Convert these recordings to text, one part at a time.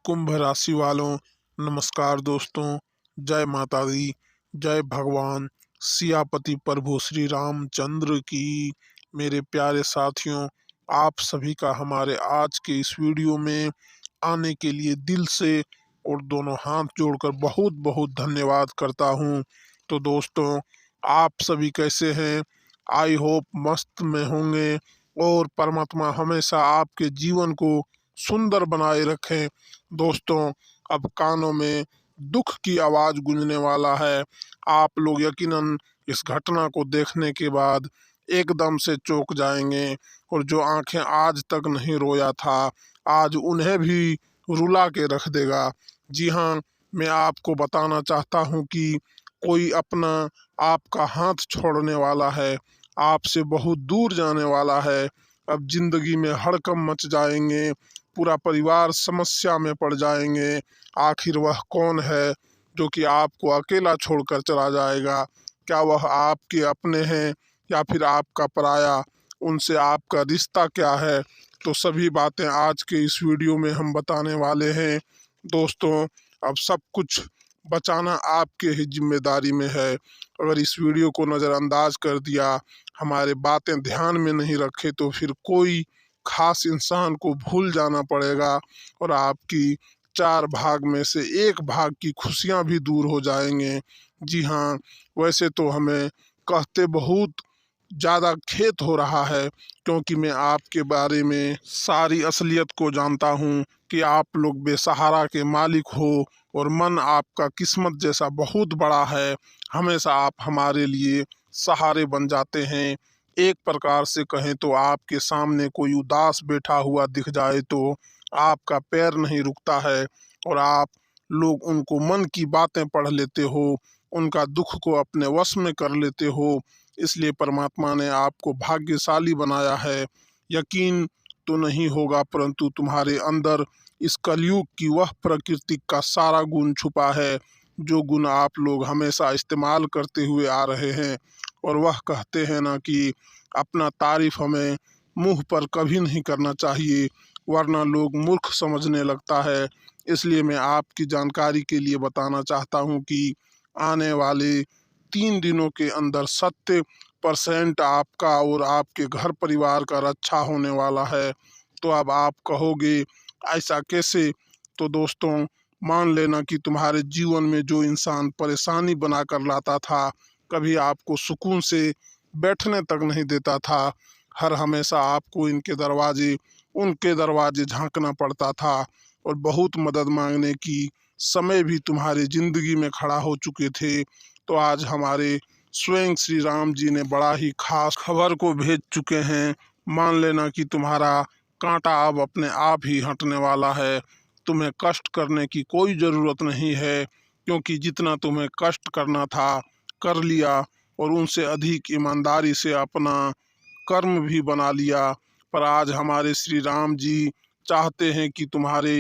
कुंभ राशि वालों, नमस्कार दोस्तों। जय माता दी, जय भगवान सियापति प्रभु श्री रामचंद्र की। मेरे प्यारे साथियों, आप सभी का हमारे आज के इस वीडियो में आने के लिए दिल से और दोनों हाथ जोड़कर बहुत बहुत धन्यवाद करता हूँ। तो दोस्तों, आप सभी कैसे हैं? आई होप मस्त में होंगे और परमात्मा हमेशा आपके जीवन को सुंदर बनाए रखें। दोस्तों, अब कानों में दुख की आवाज गूंजने वाला है। आप लोग यकीनन इस घटना को देखने के बाद एकदम से चौंक जाएंगे और जो आंखें आज तक नहीं रोया था, आज उन्हें भी रुला के रख देगा। जी हाँ, मैं आपको बताना चाहता हूँ कि कोई अपना आपका हाथ छोड़ने वाला है, आपसे बहुत दूर जाने वाला है। अब जिंदगी में हड़कंप मच जाएंगे, पूरा परिवार समस्या में पड़ जाएंगे। आखिर वह कौन है जो कि आपको अकेला छोड़कर चला जाएगा? क्या वह आपके अपने हैं या फिर आपका पराया? उनसे आपका रिश्ता क्या है? तो सभी बातें आज के इस वीडियो में हम बताने वाले हैं। दोस्तों, अब सब कुछ बचाना आपके ही जिम्मेदारी में है। अगर इस वीडियो को नज़रअंदाज कर दिया, हमारे बातें ध्यान में नहीं रखे, तो फिर कोई खास इंसान को भूल जाना पड़ेगा और आपकी 4 भाग में से 1 भाग की खुशियां भी दूर हो जाएंगे। जी हाँ, वैसे तो हमें कहते बहुत ज़्यादा खेद हो रहा है, क्योंकि मैं आपके बारे में सारी असलियत को जानता हूँ कि आप लोग बेसहारा के मालिक हो और मन आपका किस्मत जैसा बहुत बड़ा है। हमेशा आप हमारे लिए सहारे बन जाते हैं। एक प्रकार से कहें तो आपके सामने कोई उदास बैठा हुआ दिख जाए तो आपका पैर नहीं रुकता है और आप लोग उनको मन की बातें पढ़ लेते हो, उनका दुख को अपने वश में कर लेते हो। इसलिए परमात्मा ने आपको भाग्यशाली बनाया है। यकीन तो नहीं होगा, परंतु तुम्हारे अंदर इस कलयुग की वह प्रकृति का सारा गुण छुपा है, जो गुण आप लोग हमेशा इस्तेमाल करते हुए आ रहे हैं। और वह कहते हैं ना कि अपना तारीफ हमें मुंह पर कभी नहीं करना चाहिए, वरना लोग मूर्ख समझने लगता है। इसलिए मैं आपकी जानकारी के लिए बताना चाहता हूँ कि आने वाले 3 दिनों के अंदर 70% आपका और आपके घर परिवार का रक्षा होने वाला है। तो अब आप कहोगे ऐसा कैसे? तो दोस्तों, मान लेना कि तुम्हारे जीवन में जो इंसान परेशानी बनाकर लाता था, कभी आपको सुकून से बैठने तक नहीं देता था, हर हमेशा आपको उनके दरवाजे झांकना पड़ता था और बहुत मदद मांगने की समय भी तुम्हारी जिंदगी में खड़ा हो चुके थे, तो आज हमारे स्वयं श्री राम जी ने बड़ा ही खास खबर को भेज चुके हैं। मान लेना कि तुम्हारा कांटा अब अपने आप ही हटने वाला है। तुम्हें कष्ट करने की कोई ज़रूरत नहीं है, क्योंकि जितना तुम्हें कष्ट करना था कर लिया और उनसे अधिक ईमानदारी से अपना कर्म भी बना लिया। पर आज हमारे श्री राम जी चाहते हैं कि तुम्हारे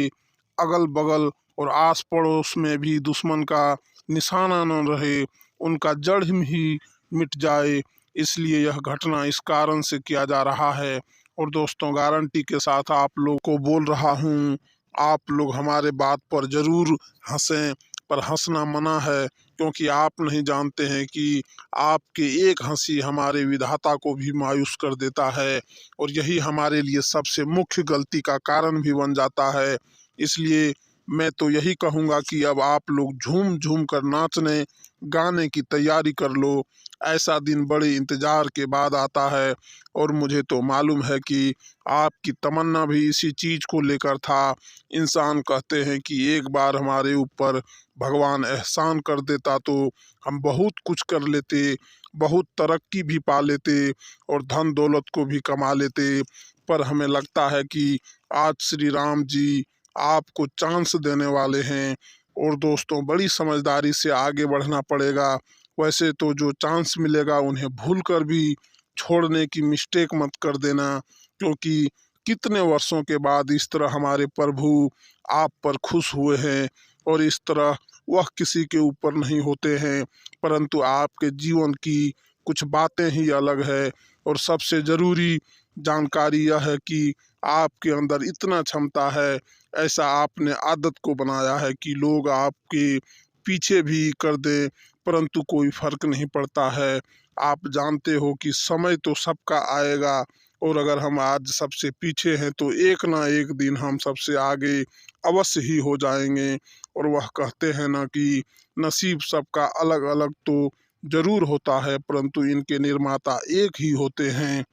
अगल बगल और आस पड़ोस में भी दुश्मन का निशाना न रहे, उनका जड़ ही मिट जाए। इसलिए यह घटना इस कारण से किया जा रहा है। और दोस्तों, गारंटी के साथ आप लोग को बोल रहा हूँ, आप लोग हमारे बात पर ज़रूर हंसें, पर हंसना मना है, क्योंकि आप नहीं जानते हैं कि आपके एक हंसी हमारे विधाता को भी मायूस कर देता है और यही हमारे लिए सबसे मुख्य गलती का कारण भी बन जाता है। इसलिए मैं तो यही कहूँगा कि अब आप लोग झूम झूम कर नाचने गाने की तैयारी कर लो। ऐसा दिन बड़े इंतजार के बाद आता है और मुझे तो मालूम है कि आपकी तमन्ना भी इसी चीज़ को लेकर था। इंसान कहते हैं कि एक बार हमारे ऊपर भगवान एहसान कर देता तो हम बहुत कुछ कर लेते, बहुत तरक्की भी पा लेते और धन दौलत को भी कमा लेते। पर हमें लगता है कि आज श्री राम जी आपको चांस देने वाले हैं और दोस्तों, बड़ी समझदारी से आगे बढ़ना पड़ेगा। वैसे तो जो चांस मिलेगा उन्हें भूल कर भी छोड़ने की मिस्टेक मत कर देना, क्योंकि कितने वर्षों के बाद इस तरह हमारे प्रभु आप पर खुश हुए हैं और इस तरह वह किसी के ऊपर नहीं होते हैं। परंतु आपके जीवन की कुछ बातें ही अलग है और सबसे ज़रूरी जानकारी यह है कि आपके अंदर इतना क्षमता है ऐसा आपने आदत को बनाया है कि लोग आपके पीछे भी कर दें परंतु कोई फर्क नहीं पड़ता है। आप जानते हो कि समय तो सबका आएगा और अगर हम आज सबसे पीछे हैं तो एक ना एक दिन हम सबसे आगे अवश्य ही हो जाएंगे। और वह कहते हैं ना कि नसीब सबका अलग अलग तो जरूर होता है परंतु इनके निर्माता एक ही होते हैं।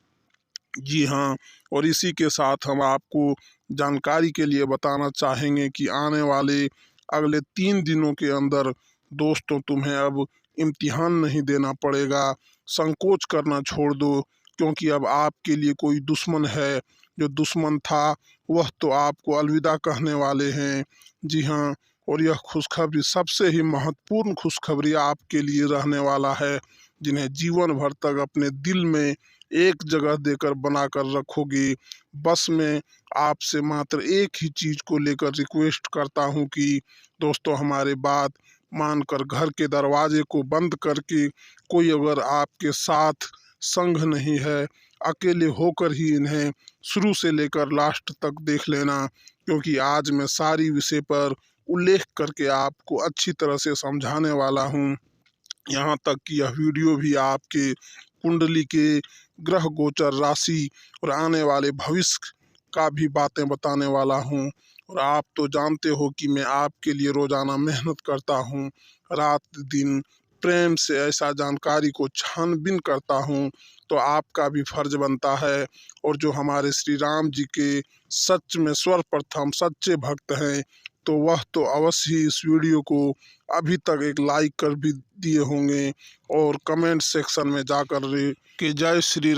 जी हाँ, और इसी के साथ हम आपको जानकारी के लिए बताना चाहेंगे कि आने वाले अगले 3 दिनों के अंदर दोस्तों तुम्हें अब इम्तिहान नहीं देना पड़ेगा। संकोच करना छोड़ दो क्योंकि अब आपके लिए कोई दुश्मन है। जो दुश्मन था वह तो आपको अलविदा कहने वाले हैं। जी हाँ, और यह खुशखबरी सबसे ही महत्वपूर्ण खुशखबरी आपके लिए रहने वाला है जिन्हें जीवन भर तक अपने दिल में एक जगह देकर बनाकर रखोगे। बस मैं आपसे मात्र एक ही चीज को लेकर रिक्वेस्ट करता हूँ कि दोस्तों हमारे बात मानकर घर के दरवाजे को बंद करके कोई अगर आपके साथ संग नहीं है, अकेले होकर ही इन्हें शुरू से लेकर लास्ट तक देख लेना क्योंकि आज मैं सारी विषय पर उल्लेख करके आपको अच्छी तरह से समझाने वाला हूँ। यहाँ तक कि यह वीडियो भी आपके कुंडली के ग्रह गोचर राशि और आने वाले भविष्य का भी बातें बताने वाला हूँ। और आप तो जानते हो कि मैं आपके लिए रोजाना मेहनत करता हूँ, रात दिन प्रेम से ऐसा जानकारी को छानबीन करता हूँ। तो आपका भी फर्ज बनता है। और जो हमारे श्री राम जी के सच में सर्वप्रथम सच्चे भक्त हैं तो वह तो अवश्य ही इस वीडियो को अभी तक एक लाइक कर भी दिए होंगे और कमेंट सेक्शन में जाकर कि जय श्री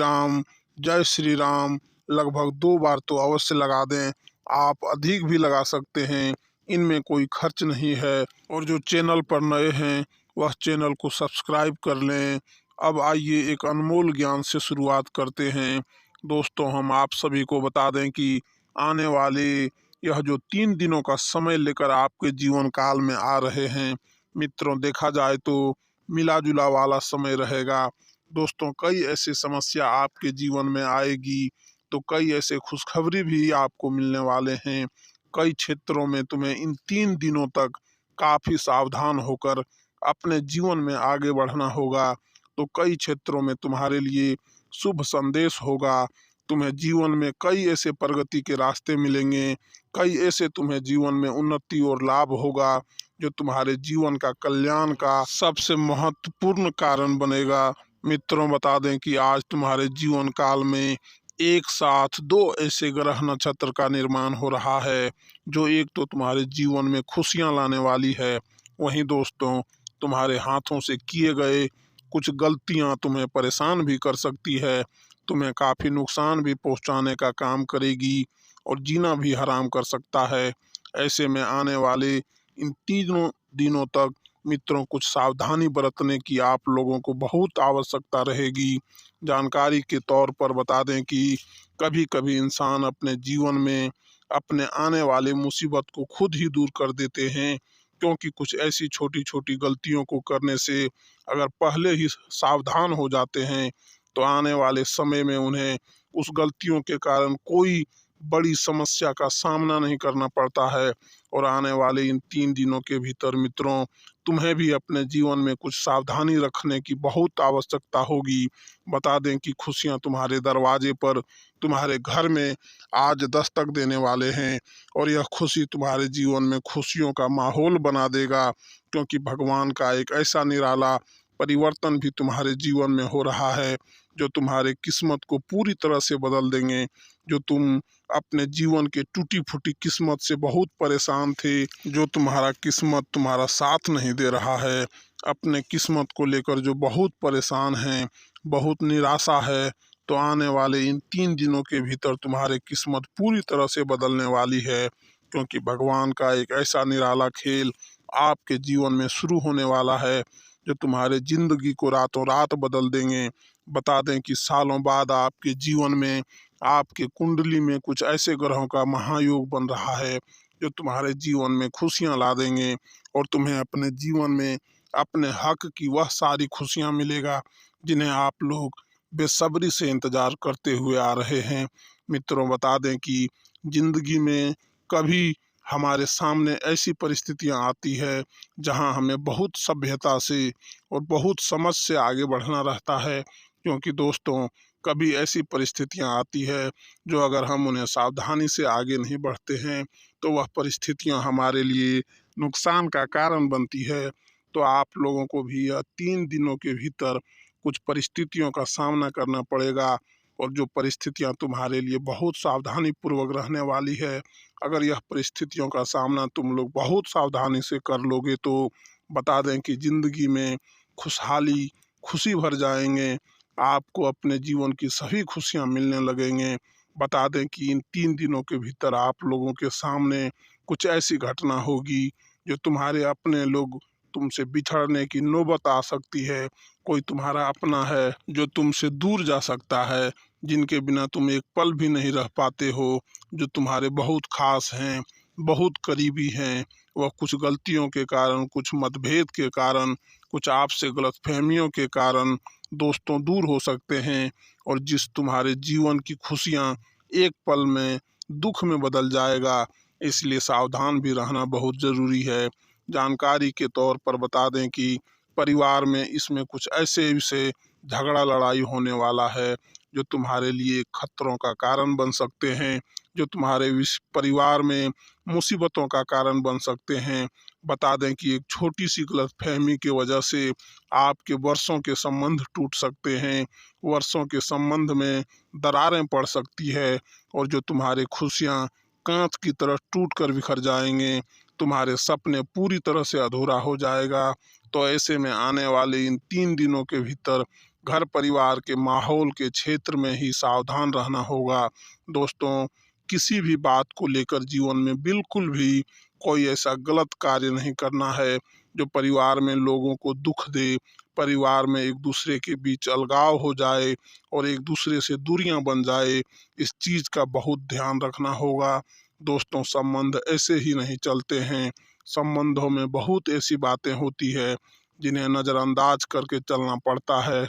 राम लगभग 2 बार तो अवश्य लगा दें। आप अधिक भी लगा सकते हैं, इनमें कोई खर्च नहीं है। और जो चैनल पर नए हैं वह चैनल को सब्सक्राइब कर लें। अब आइए एक अनमोल ज्ञान से शुरुआत करते हैं। दोस्तों हम आप सभी को बता दें कि आने वाले यह जो 3 दिनों का समय लेकर आपके जीवन काल में आ रहे हैं मित्रों, देखा जाए तो मिला जुला वाला समय रहेगा। दोस्तों कई ऐसी समस्या आपके जीवन में आएगी तो कई ऐसे खुशखबरी भी आपको मिलने वाले हैं। कई क्षेत्रों में तुम्हें इन 3 दिनों तक काफी सावधान होकर अपने जीवन में आगे बढ़ना होगा। तो कई क्षेत्रों में तुम्हारे लिए शुभ संदेश होगा। तुम्हें जीवन में कई ऐसे प्रगति के रास्ते मिलेंगे, कई ऐसे तुम्हें जीवन में उन्नति और लाभ होगा जो तुम्हारे जीवन का कल्याण का सबसे महत्वपूर्ण कारण बनेगा। मित्रों बता दें कि आज तुम्हारे जीवन काल में एक साथ 2 ऐसे ग्रह नक्षत्र का निर्माण हो रहा है जो एक तो तुम्हारे जीवन में खुशियां लाने वाली है, वहीं दोस्तों तुम्हारे हाथों से किए गए कुछ गलतियां तुम्हें परेशान भी कर सकती है, तुम्हें काफी नुकसान भी पहुंचाने का काम करेगी और जीना भी हराम कर सकता है। ऐसे में आने वाले इन 3 दिनों तक मित्रों कुछ सावधानी बरतने की आप लोगों को बहुत आवश्यकता रहेगी। जानकारी के तौर पर बता दें कि कभी कभी इंसान अपने जीवन में अपने आने वाले मुसीबत को खुद ही दूर कर देते हैं क्योंकि कुछ ऐसी छोटी छोटी गलतियों को करने से अगर पहले ही सावधान हो जाते हैं तो आने वाले समय में उन्हें उस गलतियों के कारण कोई बड़ी समस्या का सामना नहीं करना पड़ता है। और आने वाले इन 3 दिनों के भीतर मित्रों तुम्हें भी अपने जीवन में कुछ सावधानी रखने की बहुत आवश्यकता होगी। बता दें कि खुशियां तुम्हारे दरवाजे पर तुम्हारे घर में आज दस्तक देने वाले हैं और यह खुशी तुम्हारे जीवन में खुशियों का माहौल बना देगा क्योंकि भगवान का एक ऐसा निराला परिवर्तन भी तुम्हारे जीवन में हो रहा है जो तुम्हारे किस्मत को पूरी तरह से बदल देंगे। जो तुम अपने जीवन के टूटी फूटी किस्मत से बहुत परेशान थे, जो तुम्हारा किस्मत तुम्हारा साथ नहीं दे रहा है, अपने किस्मत को लेकर जो बहुत परेशान हैं, बहुत निराशा है, तो आने वाले इन 3 दिनों के भीतर तुम्हारी किस्मत पूरी तरह से बदलने वाली है क्योंकि भगवान का एक ऐसा निराला खेल आपके जीवन में शुरू होने वाला है जो तुम्हारे जिंदगी को रातों रात बदल देंगे। बता दें कि सालों बाद आपके जीवन में आपके कुंडली में कुछ ऐसे ग्रहों का महायोग बन रहा है जो तुम्हारे जीवन में खुशियां ला देंगे और तुम्हें अपने जीवन में अपने हक की वह सारी खुशियां मिलेगा जिन्हें आप लोग बेसब्री से इंतजार करते हुए आ रहे हैं। मित्रों बता दें कि जिंदगी में कभी हमारे सामने ऐसी परिस्थितियां आती है जहां हमें बहुत सभ्यता से और बहुत समझ से आगे बढ़ना रहता है, क्योंकि दोस्तों कभी ऐसी परिस्थितियां आती है जो अगर हम उन्हें सावधानी से आगे नहीं बढ़ते हैं तो वह परिस्थितियां हमारे लिए नुकसान का कारण बनती है। तो आप लोगों को भी यह 3 दिनों के भीतर कुछ परिस्थितियों का सामना करना पड़ेगा, और जो परिस्थितियां तुम्हारे लिए बहुत सावधानी पूर्वक रहने वाली है, अगर यह परिस्थितियों का सामना तुम लोग बहुत सावधानी से कर लोगे तो बता दें कि जिंदगी में खुशहाली, खुशी भर जाएंगे। आपको अपने जीवन की सभी खुशियां मिलने लगेंगे। बता दें कि इन 3 दिनों के भीतर आप लोगों के सामने कुछ ऐसी घटना होगी जो तुम्हारे अपने लोग तुमसे बिछड़ने की नौबत आ सकती है। कोई तुम्हारा अपना है जो तुमसे दूर जा सकता है, जिनके बिना तुम एक पल भी नहीं रह पाते हो, जो तुम्हारे बहुत खास हैं, बहुत करीबी हैं। वह कुछ गलतियों के कारण, कुछ मतभेद के कारण, कुछ आपसे गलतफहमियों के कारण दोस्तों दूर हो सकते हैं, और जिस तुम्हारे जीवन की खुशियां एक पल में दुख में बदल जाएगा। इसलिए सावधान भी रहना बहुत ज़रूरी है। जानकारी के तौर पर बता दें कि परिवार में इसमें कुछ ऐसे विषय झगड़ा लड़ाई होने वाला है जो तुम्हारे लिए खतरों का कारण बन सकते हैं, जो तुम्हारे परिवार में मुसीबतों का कारण बन सकते हैं। बता दें कि एक छोटी सी गलतफहमी की वजह से आपके वर्षों के संबंध टूट सकते हैं, वर्षों के संबंध में दरारें पड़ सकती है, और जो तुम्हारे खुशियाँ कांच की तरह टूट कर बिखर जाएंगे, तुम्हारे सपने पूरी तरह से अधूरा हो जाएगा। तो ऐसे में आने वाले इन 3 दिनों के भीतर घर परिवार के माहौल के क्षेत्र में ही सावधान रहना होगा। दोस्तों किसी भी बात को लेकर जीवन में बिल्कुल भी कोई ऐसा गलत कार्य नहीं करना है जो परिवार में लोगों को दुख दे, परिवार में एक दूसरे के बीच अलगाव हो जाए और एक दूसरे से दूरियां बन जाए। इस चीज का बहुत ध्यान रखना होगा। दोस्तों संबंध ऐसे ही नहीं चलते हैं। संबंधों में बहुत ऐसी बातें होती है जिन्हें नज़रअंदाज करके चलना पड़ता है।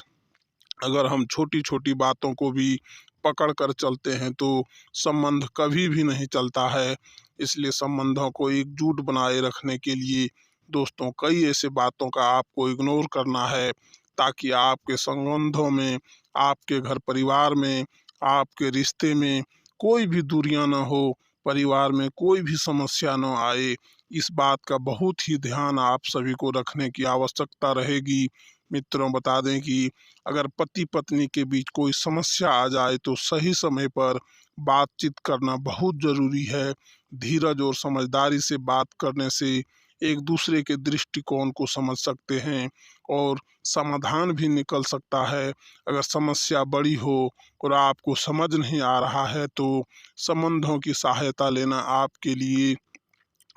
अगर हम छोटी छोटी बातों को भी पकड़ कर चलते हैं तो संबंध कभी भी नहीं चलता है। इसलिए संबंधों को एकजुट बनाए रखने के लिए दोस्तों कई ऐसे बातों का आपको इग्नोर करना है, ताकि आपके संबंधों में, आपके घर परिवार में, आपके रिश्ते में कोई भी दूरियां ना हो, परिवार में कोई भी समस्या ना आए। इस बात का बहुत ही ध्यान आप सभी को रखने की आवश्यकता रहेगी। मित्रों बता दें कि अगर पति पत्नी के बीच कोई समस्या आ जाए तो सही समय पर बातचीत करना बहुत ज़रूरी है। धीरज और समझदारी से बात करने से एक दूसरे के दृष्टिकोण को समझ सकते हैं और समाधान भी निकल सकता है। अगर समस्या बड़ी हो और आपको समझ नहीं आ रहा है तो संबंधों की सहायता लेना आपके लिए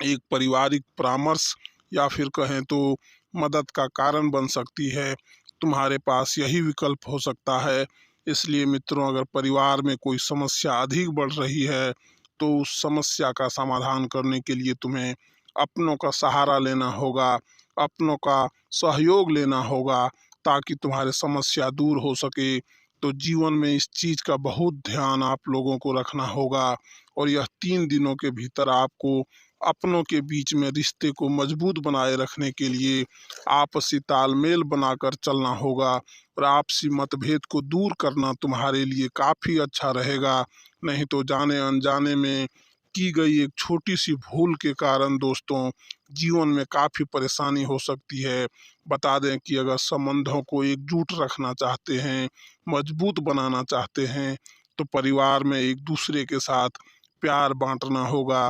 एक पारिवारिक परामर्श या फिर कहें तो मदद का कारण बन सकती है। तुम्हारे पास यही विकल्प हो सकता है। इसलिए मित्रों अगर परिवार में कोई समस्या अधिक बढ़ रही है तो उस समस्या का समाधान करने के लिए तुम्हें अपनों का सहारा लेना होगा, अपनों का सहयोग लेना होगा, ताकि तुम्हारी समस्या दूर हो सके। तो जीवन में इस चीज़ का बहुत ध्यान आप लोगों को रखना होगा, और यह 3 दिनों के भीतर आपको अपनों के बीच में रिश्ते को मजबूत बनाए रखने के लिए आपसी तालमेल बनाकर चलना होगा, और आपसी मतभेद को दूर करना तुम्हारे लिए काफ़ी अच्छा रहेगा। नहीं तो जाने अनजाने में की गई एक छोटी सी भूल के कारण दोस्तों जीवन में काफ़ी परेशानी हो सकती है। बता दें कि अगर संबंधों को एकजुट रखना चाहते हैं, मजबूत बनाना चाहते हैं, तो परिवार में एक दूसरे के साथ प्यार बांटना होगा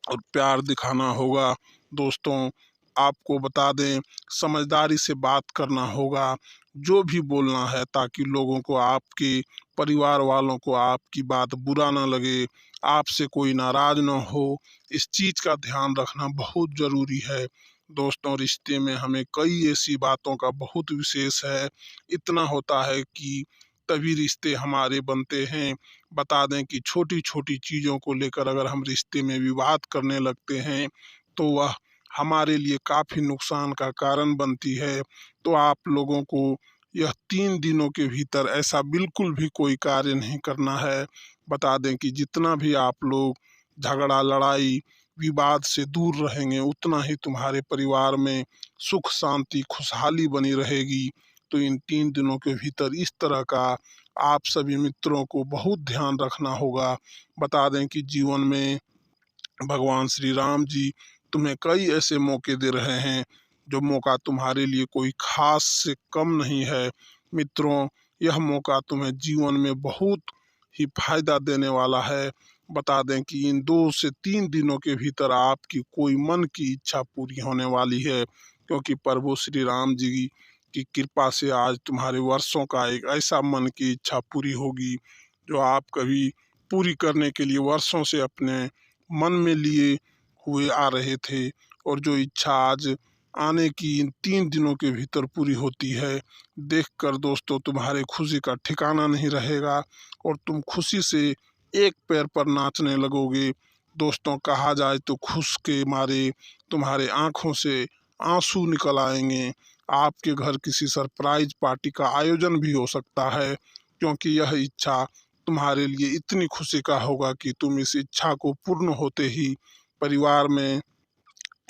और प्यार दिखाना होगा। दोस्तों आपको बता दें समझदारी से बात करना होगा, जो भी बोलना है, ताकि लोगों को, आपके परिवार वालों को आपकी बात बुरा ना लगे, आपसे कोई नाराज ना हो। इस चीज़ का ध्यान रखना बहुत ज़रूरी है। दोस्तों रिश्ते में हमें कई ऐसी बातों का बहुत विशेष है। इतना होता है कि तभी रिश्ते हमारे बनते हैं। बता दें कि छोटी छोटी चीज़ों को लेकर अगर हम रिश्ते में विवाद करने लगते हैं तो वह हमारे लिए काफ़ी नुकसान का कारण बनती है। तो आप लोगों को यह 3 दिनों के भीतर ऐसा बिल्कुल भी कोई कार्य नहीं करना है। बता दें कि जितना भी आप लोग झगड़ा लड़ाई विवाद से दूर रहेंगे उतना ही तुम्हारे परिवार में सुख शांति खुशहाली बनी रहेगी। तो इन 3 दिनों के भीतर इस तरह का आप सभी मित्रों को बहुत ध्यान रखना होगा। बता दें कि जीवन में भगवान श्री राम जी तुम्हें कई ऐसे मौके दे रहे हैं जो मौका तुम्हारे लिए कोई खास से कम नहीं है। मित्रों, यह मौका तुम्हें जीवन में बहुत ही फायदा देने वाला है। बता दें कि इन 2 से 3 दिनों के भीतर आपकी कोई मन की इच्छा पूरी होने वाली है, क्योंकि प्रभु श्री राम जी की कृपा से आज तुम्हारे वर्षों का एक ऐसा मन की इच्छा पूरी होगी जो आप कभी पूरी करने के लिए वर्षों से अपने मन में लिए हुए आ रहे थे, और जो इच्छा आज आने की इन 3 दिनों के भीतर पूरी होती है, देखकर दोस्तों तुम्हारे खुशी का ठिकाना नहीं रहेगा और तुम खुशी से एक पैर पर नाचने लगोगे। दोस्तों, कहा जाए तो खुश के मारे तुम्हारे आंखों से आंसू निकल आएंगे। आपके घर किसी सरप्राइज पार्टी का आयोजन भी हो सकता है, क्योंकि यह इच्छा तुम्हारे लिए इतनी खुशी का होगा कि तुम इस इच्छा को पूर्ण होते ही परिवार में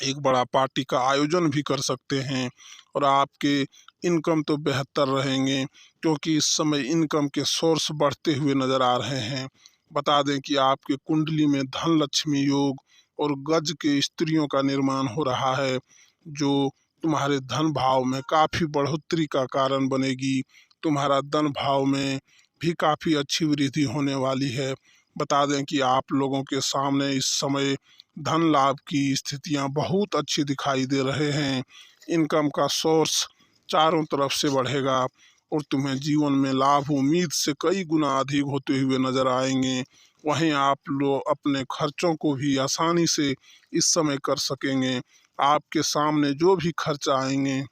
एक बड़ा पार्टी का आयोजन भी कर सकते हैं। और आपके इनकम तो बेहतर रहेंगे, क्योंकि इस समय इनकम के सोर्स बढ़ते हुए नजर आ रहे हैं। बता दें कि आपके कुंडली में धन लक्ष्मी योग और गज के स्त्रियों का निर्माण हो रहा है, जो तुम्हारे धन भाव में काफी बढ़ोतरी का कारण बनेगी। तुम्हारा धन भाव में भी काफी अच्छी वृद्धि होने वाली है। बता दें कि आप लोगों के सामने इस समय धन लाभ की स्थितियां बहुत अच्छी दिखाई दे रहे हैं। इनकम का सोर्स चारों तरफ से बढ़ेगा और तुम्हें जीवन में लाभ उम्मीद से कई गुना अधिक होते हुए नजर आएंगे। वहीं आप लोग अपने खर्चों को भी आसानी से इस समय कर सकेंगे। आपके सामने जो भी खर्च आएंगे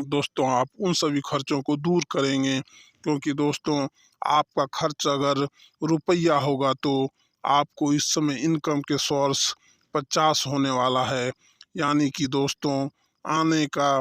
दोस्तों, आप उन सभी खर्चों को दूर करेंगे, क्योंकि दोस्तों आपका खर्च अगर रुपया होगा तो आपको इस समय इनकम के सोर्स 50 होने वाला है। यानी कि दोस्तों आने का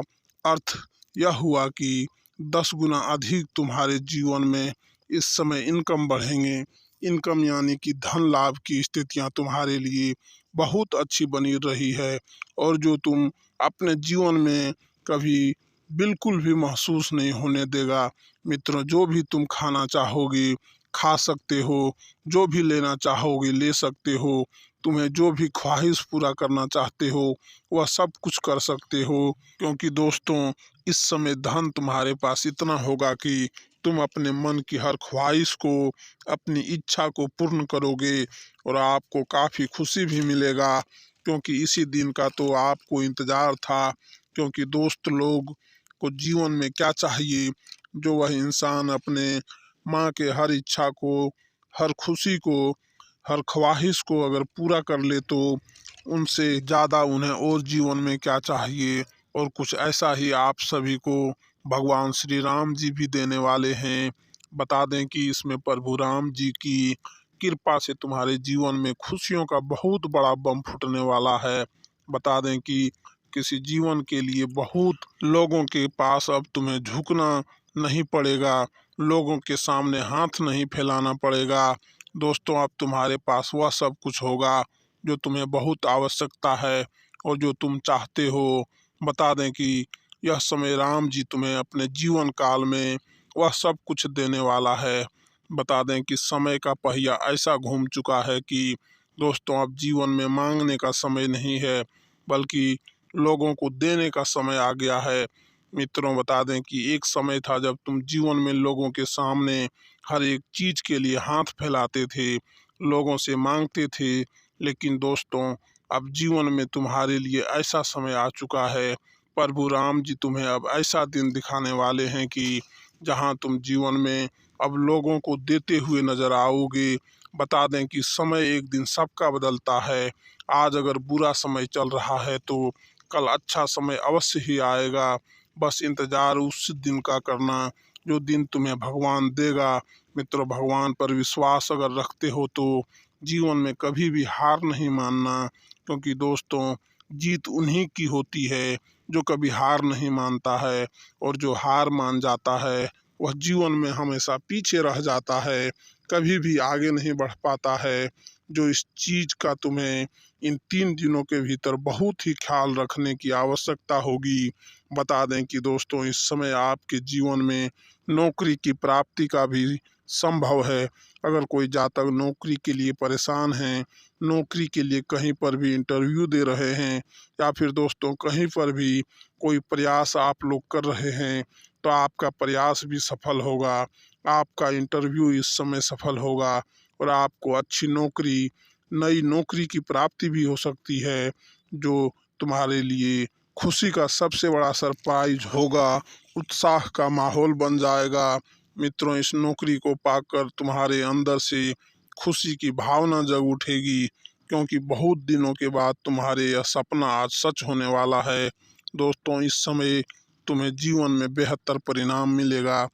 अर्थ यह हुआ कि 10 गुना अधिक तुम्हारे जीवन में इस समय इनकम बढ़ेंगे। इनकम यानी कि धन लाभ की स्थितियां तुम्हारे लिए बहुत अच्छी बनी रही है, और जो तुम अपने जीवन में कभी बिल्कुल भी महसूस नहीं होने देगा। मित्रों, जो भी तुम खाना चाहोगे खा सकते हो, जो भी लेना चाहोगे ले सकते हो, तुम्हें जो भी ख्वाहिश पूरा करना चाहते हो वह सब कुछ कर सकते हो, क्योंकि दोस्तों इस समय धन तुम्हारे पास इतना होगा कि तुम अपने मन की हर ख्वाहिश को, अपनी इच्छा को पूर्ण करोगे और आपको काफ़ी खुशी भी मिलेगा, क्योंकि इसी दिन का तो आपको इंतज़ार था। क्योंकि दोस्त लोग को जीवन में क्या चाहिए, जो वह इंसान अपने माँ के हर इच्छा को, हर खुशी को, हर ख्वाहिश को अगर पूरा कर ले तो उनसे ज़्यादा उन्हें और जीवन में क्या चाहिए। और कुछ ऐसा ही आप सभी को भगवान श्री राम जी भी देने वाले हैं। बता दें कि इसमें प्रभु राम जी की कृपा से तुम्हारे जीवन में खुशियों का बहुत बड़ा बम फूटने वाला है। बता दें कि किसी जीवन के लिए बहुत लोगों के पास अब तुम्हें झुकना नहीं पड़ेगा, लोगों के सामने हाथ नहीं फैलाना पड़ेगा। दोस्तों अब तुम्हारे पास वह सब कुछ होगा जो तुम्हें बहुत आवश्यकता है और जो तुम चाहते हो। बता दें कि यह समय राम जी तुम्हें अपने जीवन काल में वह सब कुछ देने वाला है। बता दें कि समय का पहिया ऐसा घूम चुका है कि दोस्तों अब जीवन में मांगने का समय नहीं है, बल्कि लोगों को देने का समय आ गया है। मित्रों, बता दें कि एक समय था जब तुम जीवन में लोगों के सामने हर एक चीज के लिए हाथ फैलाते थे, लोगों से मांगते थे, लेकिन दोस्तों अब जीवन में तुम्हारे लिए ऐसा समय आ चुका है। प्रभु राम जी तुम्हें अब ऐसा दिन दिखाने वाले हैं कि जहां तुम जीवन में अब लोगों को देते हुए नजर आओगे। बता दें कि समय एक दिन सबका बदलता है। आज अगर बुरा समय चल रहा है तो कल अच्छा समय अवश्य ही आएगा। बस इंतजार उस दिन का करना जो दिन तुम्हें भगवान देगा। मित्रों, भगवान पर विश्वास अगर रखते हो तो जीवन में कभी भी हार नहीं मानना, क्योंकि दोस्तों जीत उन्हीं की होती है जो कभी हार नहीं मानता है, और जो हार मान जाता है वह जीवन में हमेशा पीछे रह जाता है, कभी भी आगे नहीं बढ़ पाता है। जो इस चीज का तुम्हें इन 3 दिनों के भीतर बहुत ही ख्याल रखने की आवश्यकता होगी। बता दें कि दोस्तों इस समय आपके जीवन में नौकरी की प्राप्ति का भी संभव है। अगर कोई जातक नौकरी के लिए परेशान हैं, नौकरी के लिए कहीं पर भी इंटरव्यू दे रहे हैं या फिर दोस्तों कहीं पर भी कोई प्रयास आप लोग कर रहे हैं, तो आपका प्रयास भी सफल होगा। आपका इंटरव्यू इस समय सफल होगा और आपको अच्छी नौकरी, नई नौकरी की प्राप्ति भी हो सकती है, जो तुम्हारे लिए खुशी का सबसे बड़ा सरप्राइज होगा। उत्साह का माहौल बन जाएगा। मित्रों, इस नौकरी को पाकर तुम्हारे अंदर से खुशी की भावना जग उठेगी, क्योंकि बहुत दिनों के बाद तुम्हारे यह सपना आज सच होने वाला है। दोस्तों, इस समय तुम्हें जीवन में बेहतर परिणाम मिलेगा।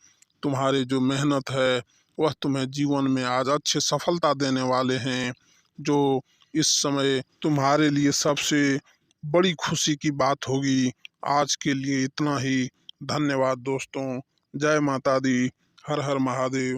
तुम्हारे जो मेहनत है वह तुम्हें जीवन में आज अच्छे सफलता देने वाले हैं, जो इस समय तुम्हारे लिए सबसे बड़ी खुशी की बात होगी। आज के लिए इतना ही। धन्यवाद दोस्तों। जय माता दी। हर हर महादेव।